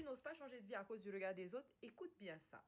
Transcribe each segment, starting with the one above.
tu n'oses pas changer de vie à cause du regard des autres, écoute bien ça.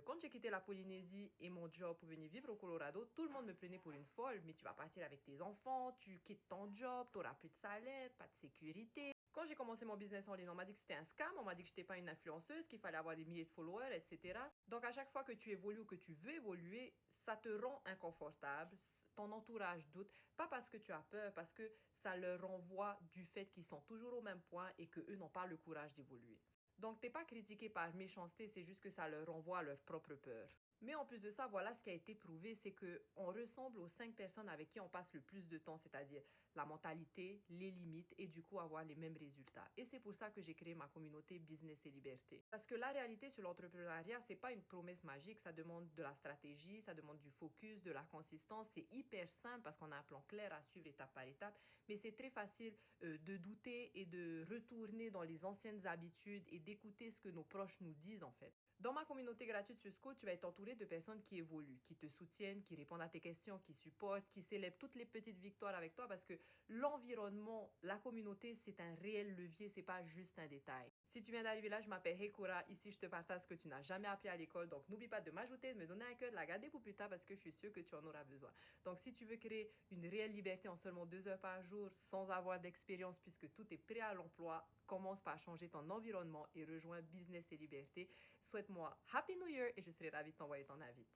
Quand j'ai quitté la Polynésie et mon job pour venir vivre au Colorado, tout le monde me prenait pour une folle. Mais tu vas partir avec tes enfants, tu quittes ton job, tu n'auras plus de salaire, pas de sécurité. Quand j'ai commencé mon business en ligne, on m'a dit que c'était un scam, on m'a dit que je n'étais pas une influenceuse, qu'il fallait avoir des milliers de followers, etc. Donc à chaque fois que tu évolues ou que tu veux évoluer, ça te rend inconfortable, ton entourage doute, pas parce que tu as peur, parce que ça leur renvoie du fait qu'ils sont toujours au même point et qu'eux n'ont pas le courage d'évoluer. Donc t'es pas critiqué par méchanceté, c'est juste que ça leur renvoie à leur propre peur. Mais en plus de ça, voilà ce qui a été prouvé, c'est qu'on ressemble aux 5 personnes avec qui on passe le plus de temps, c'est-à-dire la mentalité, les limites et du coup avoir les mêmes résultats. Et c'est pour ça que j'ai créé ma communauté Business et Liberté. Parce que la réalité sur l'entrepreneuriat, c'est pas une promesse magique, ça demande de la stratégie, ça demande du focus, de la consistance. C'est hyper simple parce qu'on a un plan clair à suivre étape par étape, mais c'est très facile de douter et de retourner dans les anciennes habitudes et d'écouter ce que nos proches nous disent en fait. Dans ma communauté gratuite sur Scout, tu vas être entouré de personnes qui évoluent, qui te soutiennent, qui répondent à tes questions, qui supportent, qui célèbrent toutes les petites victoires avec toi parce que l'environnement, la communauté, c'est un réel levier, c'est pas juste un détail. Si tu viens d'arriver là, je m'appelle Hekora. Ici, je te partage ce que tu n'as jamais appris à l'école. Donc, n'oublie pas de m'ajouter, de me donner un cœur, de la garder pour plus tard parce que je suis sûre que tu en auras besoin. Donc, si tu veux créer une réelle liberté en seulement 2 heures par jour sans avoir d'expérience puisque tout est prêt à l'emploi, commence par changer ton environnement et rejoins Business et Liberté. Souhaite-moi Happy New Year et je serai ravie de t'envoyer ton invite.